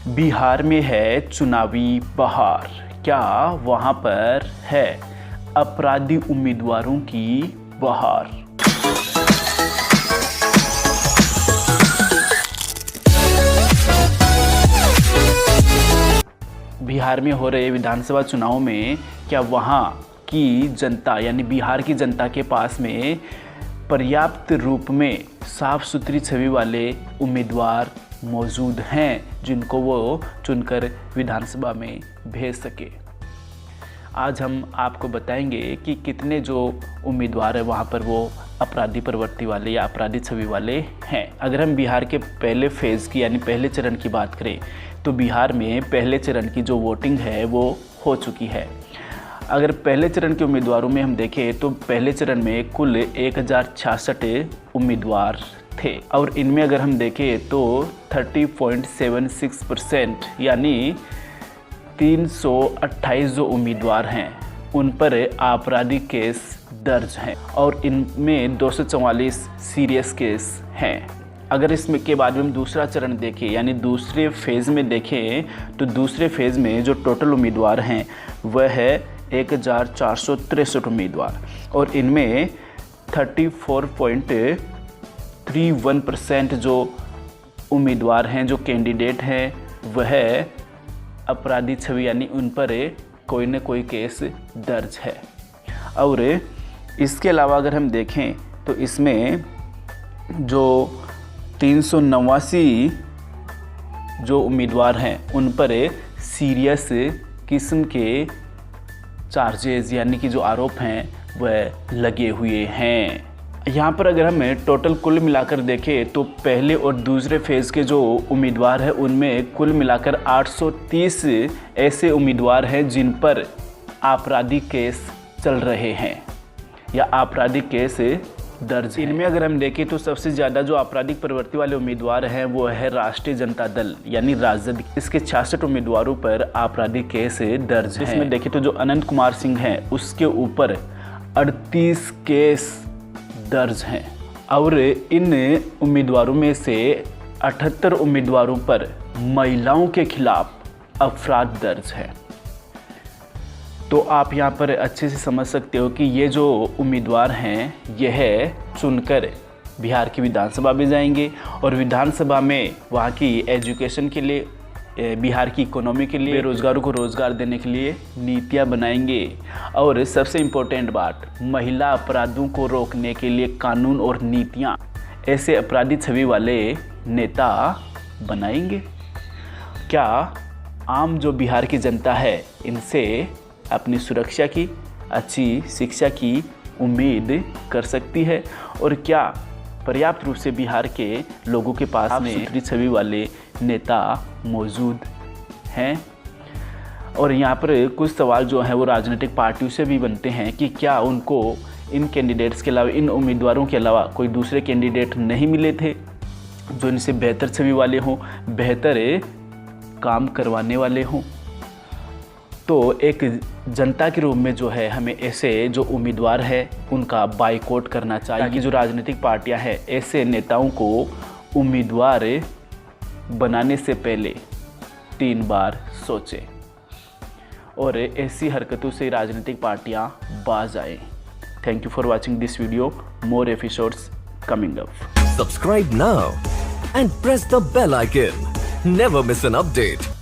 बिहार में है चुनावी बहार, क्या वहां पर है अपराधी उम्मीदवारों की बहार। बिहार में हो रहे विधानसभा चुनाव में क्या वहां की जनता यानी बिहार की जनता के पास में पर्याप्त रूप में साफ सुथरी छवि वाले उम्मीदवार मौजूद हैं जिनको वो चुनकर विधानसभा में भेज सके। आज हम आपको बताएंगे कि कितने जो उम्मीदवार है वहाँ पर वो अपराधी प्रवृत्ति वाले या अपराधी छवि वाले हैं। अगर हम बिहार के पहले फेज़ की यानी पहले चरण की बात करें तो बिहार में पहले चरण की जो वोटिंग है वो हो चुकी है। अगर पहले चरण के उम्मीदवारों में हम देखें तो पहले चरण में कुल 1066 उम्मीदवार थे और इनमें अगर हम देखें तो 30.76% यानी 328 जो उम्मीदवार हैं उन पर आपराधिक केस दर्ज हैं और इनमें 244 सीरियस केस हैं। अगर इसमें के बाद में हम दूसरा चरण देखें यानी दूसरे फेज़ में देखें तो दूसरे फेज़ में जो टोटल उम्मीदवार हैं वह है 1463 उम्मीदवार और इनमें 34.31% जो उम्मीदवार हैं जो कैंडिडेट हैं वह अपराधी छवि यानी उन पर कोई न कोई केस दर्ज है। और इसके अलावा अगर हम देखें तो इसमें जो 389 जो उम्मीदवार हैं उन पर सीरियस किस्म के चार्जेस यानी कि जो आरोप हैं वह लगे हुए हैं। यहाँ पर अगर हमें टोटल कुल मिलाकर देखें तो पहले और दूसरे फेज़ के जो उम्मीदवार हैं उनमें कुल मिलाकर 830 ऐसे उम्मीदवार हैं जिन पर आपराधिक केस चल रहे हैं या आपराधिक केस दर्ज। इनमें अगर हम देखें तो सबसे ज़्यादा जो आपराधिक प्रवृत्ति वाले उम्मीदवार हैं वो है राष्ट्रीय जनता दल यानी राजद। इसके 66 उम्मीदवारों पर आपराधिक केस दर्ज हैं। इसमें देखें तो जो अनंत कुमार सिंह हैं उसके ऊपर 38 केस दर्ज हैं और इन उम्मीदवारों में से 78 उम्मीदवारों पर महिलाओं के खिलाफ अपराध दर्ज है। तो आप यहाँ पर अच्छे से समझ सकते हो कि ये जो उम्मीदवार हैं यह चुनकर बिहार की विधानसभा में जाएंगे और विधानसभा में वहाँ की एजुकेशन के लिए, बिहार की इकोनॉमी के लिए, बेरोजगारों को रोज़गार देने के लिए नीतियाँ बनाएंगे और सबसे इम्पोर्टेंट बात महिला अपराधों को रोकने के लिए कानून और नीतियाँ ऐसे अपराधी छवि वाले नेता बनाएंगे। क्या आम जो बिहार की जनता है इनसे अपनी सुरक्षा की, अच्छी शिक्षा की उम्मीद कर सकती है और क्या पर्याप्त रूप से बिहार के लोगों के पास में सुथरी छवि वाले नेता मौजूद हैं। और यहाँ पर कुछ सवाल जो हैं वो राजनीतिक पार्टियों से भी बनते हैं कि क्या उनको इन कैंडिडेट्स के अलावा, इन उम्मीदवारों के अलावा कोई दूसरे कैंडिडेट नहीं मिले थे जो इनसे बेहतर छवि वाले हों, बेहतर काम करवाने वाले हों। तो एक जनता के रूप में जो है हमें ऐसे जो उम्मीदवार है उनका बाइकआउट करना चाहिए ताकि जो राजनीतिक पार्टियां हैं ऐसे नेताओं को उम्मीदवार बनाने से पहले 3 बार सोचें और ऐसी हरकतों से राजनीतिक पार्टियां बाज आए। Thank you for watching this video. More episodes coming up. Subscribe now and press the bell icon. Never miss an update.